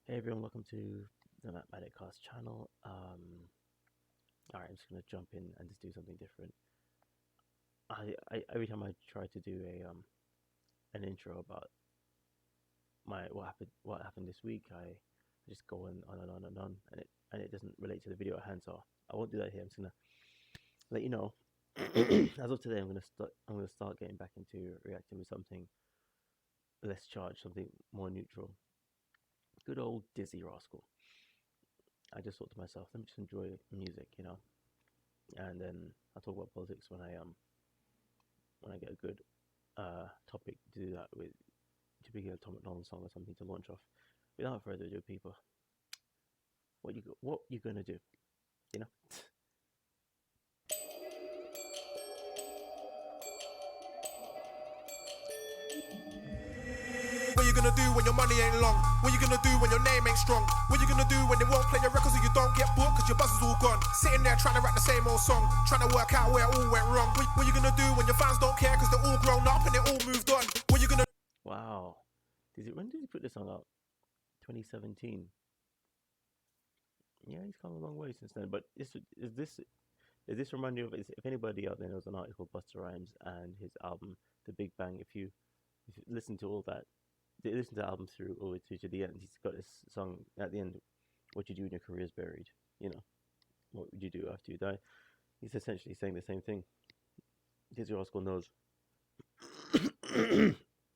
Hey everyone, welcome to the MatMadik channel. Alright, I'm just gonna jump in and just do something different. I every time I try to do a an intro about my what happened this week, I just go on and on and on, and it doesn't relate to the video at hand. So I won't do that here. I'm just gonna let you know. As of today, I'm gonna start getting back into reacting with something less charged, something more neutral. Good old Dizzee Rascal. I just thought to myself, let me just enjoy music, and then I'll talk about politics when I get a good topic to do that with, typically a Tom McDonald song or something to launch off. Without further ado, people, what you gonna do? You know. What you gonna do when your money ain't long? What you gonna do when your name ain't strong? What you gonna do when they won't play your records or you don't get booked cause your buzz is all gone? Sitting there trying to write the same old song, trying to work out where it all went wrong. What you gonna do when your fans don't care cause they're all grown up and they all moved on? What you gonna Wow. When did he put this song out? 2017. Yeah, he's come a long way since then. But is this remind you of, if anybody out there knows an artist called Busta Rhymes and his album The Big Bang? If you listen to all that, listen to the album through all the way to the end, he's got this song at the end, "What you do when your career's buried." You know, what would you do after you die? He's essentially saying the same thing. Dizzee Rascal knows.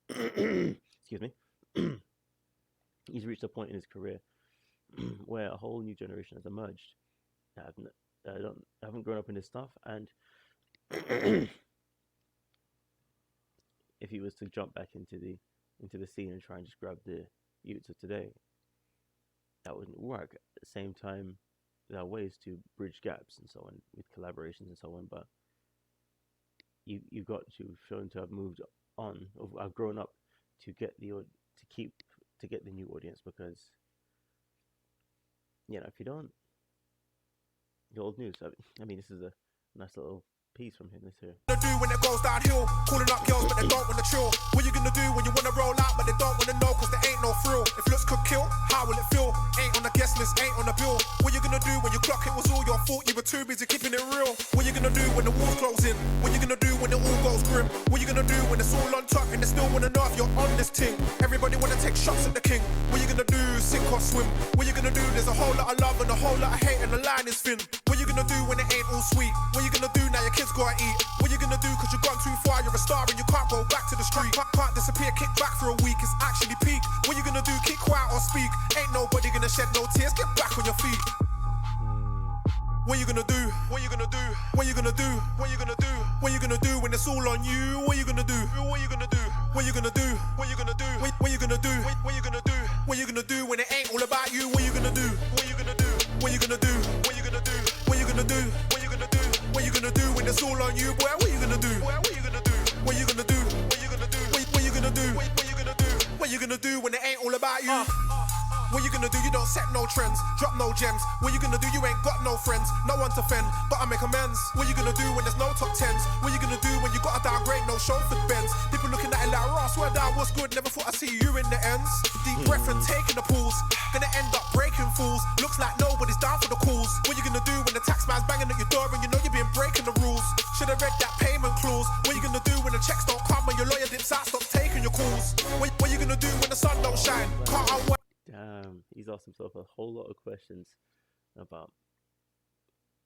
Excuse me. He's reached a point in his career where a whole new generation has emerged that haven't grown up in this stuff, and if he was to jump back into the scene and try and just grab the youths of today, that wouldn't work. At the same time, there are ways to bridge gaps and so on with collaborations and so on, but you got to show them to have moved on or have grown up to get to get the new audience, because if you don't, the old news. I mean, this is a nice little piece from him. This here. do when it goes downhill? Calling up girls but they don't wanna chill. What you gonna do when you wanna roll out but they don't wanna know cause there ain't no thrill? If looks could kill, how will it feel? Ain't on the guest list, ain't on the bill. What you gonna do when you clock it was all your fault? You were too busy keeping it real. What you gonna do when the walls close in? What you gonna do when it all goes grim? What you gonna do when it's all on top and they still wanna know if you're on this thing? Everybody wanna take shots at the king. What you gonna do, sink or swim? What you gonna do? There's a whole lot of love and a whole lot of hate and the line is thin. What you gonna do when it ain't all sweet? What you gonna do now your kids gotta eat? What you gonna do cause you've gone too far? You're a star and you can't go back to the street. Can't disappear, kick back for a week, it's actually peak. What you gonna do? Keep quiet or speak? Ain't nobody gonna shed no tears, get back on your feet. What you gonna do? What you gonna do? What you gonna do? What you gonna do? What you gonna do when it's all on you? What you gonna do? What you gonna do? What you gonna do? What you gonna do? What you gonna do? What you gonna do? What you gonna do when it ain't all about you? What you gonna do? What you gonna do? What you gonna do? What you gonna do? What you gonna do? What you gonna do? What you gonna do when it's all on you, boy? What you gonna do? What you gonna do? What you gonna do? What you gonna do? What you gonna do? What you gonna do? What you gonna do when it ain't all about you? What you gonna do? You don't set no trends, drop no gems. What you gonna do? You ain't got no friends, no one to offend, but I make amends. What you gonna do when there's no top tens? What you gonna do when you gotta downgrade, no chauffeur Benz? People looking at it like, Ross, swear down, what's good? Never thought I'd see you in the ends. Deep breath and taking the pulls, gonna end up breaking fools. Looks like nobody's down for the calls. What you gonna do when the tax man's banging at your door and you know you've been breaking the rules? Should've read that payment clause. What you gonna do when the checks don't come and your lawyer dips out, stop taking your calls? What you gonna do when the sun don't shine? Can't unwind. Damn, he's asked himself a whole lot of questions about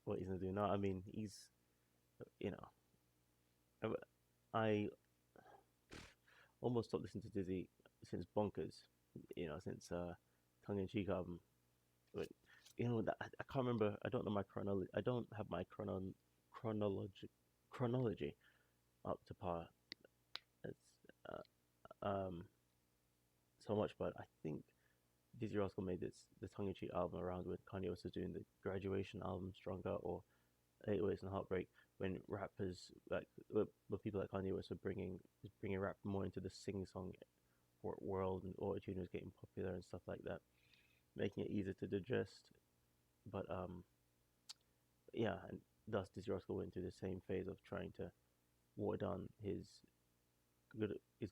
what he's gonna do. No, I mean, you know, I almost stopped listening to Dizzee since Bonkers, since Tongue in Cheek album. But I can't remember. I don't know my chronology. I don't have my chronology up to par. It's so much, but I think Dizzee Rascal made the Tongue in Cheek album around when Kanye was doing the Graduation album, Stronger, or 808s and Heartbreak, when rappers like people like Kanye West were bringing rap more into the sing song world, and autotune was getting popular and stuff like that, making it easier to digest. But yeah, and thus Dizzee Rascal went through the same phase of trying to water down his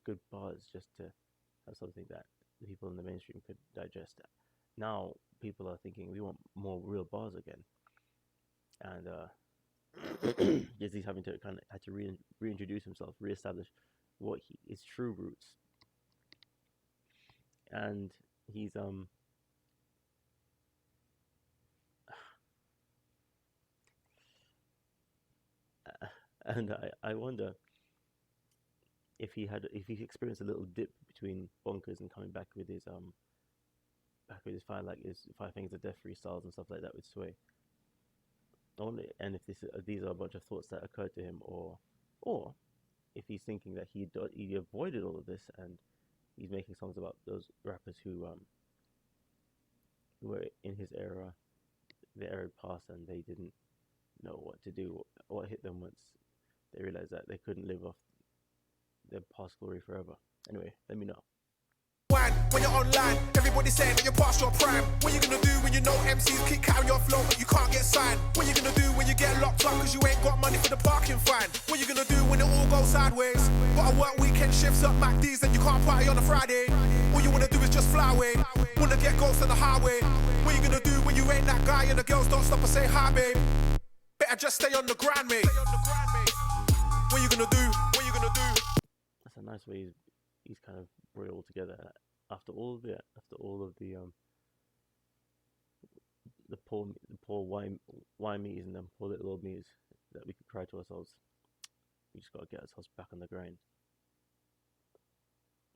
good bars just to have something that the people in the mainstream could digest. now people are thinking we want more real bars again, and Dizzy's having to kind of had to reintroduce himself, reestablish what his true roots, and he's and I wonder if he experienced a little dip between Bonkers and coming back with his five fingers of death freestyles and stuff like that with Sway. Only, and if these are a bunch of thoughts that occurred to him, or if he's thinking that he avoided all of this and he's making songs about those rappers who were in his era, the era past, and they didn't know what to do, what hit them once they realized that they couldn't live off their past glory forever. Anyway, let me know. When you're online, everybody saying that you're past your prime. What you gonna do when you know MCs keep carrying your flow but you can't get signed? What you gonna do when you get locked up cause you ain't got money for the parking fine? What you gonna do when it all goes sideways? Gotta work weekend shifts up MatMadik and you can't party on a Friday? All you wanna do is just fly away. Wanna get ghosts on the highway. What you gonna do when you ain't that guy and the girls don't stop and say hi, babe? Better just stay on the grind, mate. What you gonna do? What you gonna do? That's a nice way he's kind of brought it all together after all of the poor why me's and them poor little old me's that we could cry to ourselves. We just gotta get ourselves back on the grind.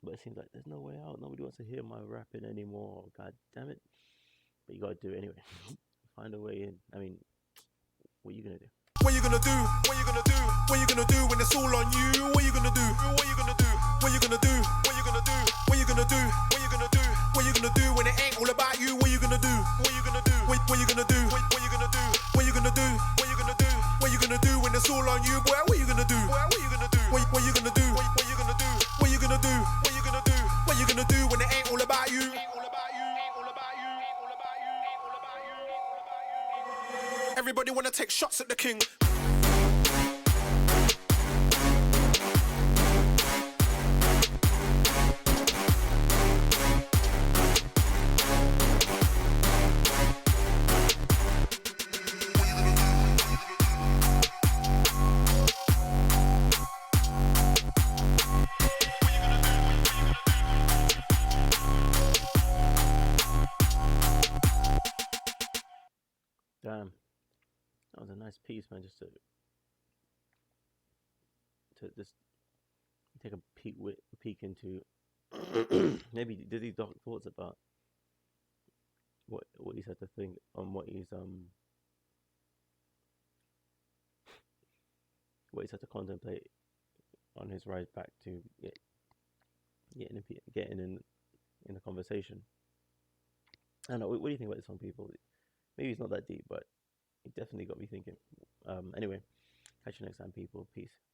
But it seems like there's no way out. Nobody wants to hear my rapping anymore. God damn it! But you gotta do it anyway. Find a way in. I mean, what are you gonna do? What you gonna do? What you gonna do? What you gonna do when it's all on you? What you gonna do? What you gonna do? What you gonna do? What you gonna do? What you gonna do? What you gonna do? What you gonna do when it ain't all about you? What you gonna do? What you gonna do? What you gonna do? What you gonna do? What you gonna do? What you gonna do? What you gonna do when it's all on you, boy? What you gonna do? What you gonna do? What you gonna do? What you gonna do? What you gonna do? What you gonna do? What you gonna do when it ain't all about you? Everybody wanna take shots at the king. Damn, that was a nice piece, man. Just to just take a peek into maybe Dizzy's dark thoughts about what he's had to think on what he's had to contemplate on his ride back to getting in the conversation. I don't know. What do you think about this one, people? Maybe it's not that deep, but it definitely got me thinking. Anyway, catch you next time, people. Peace.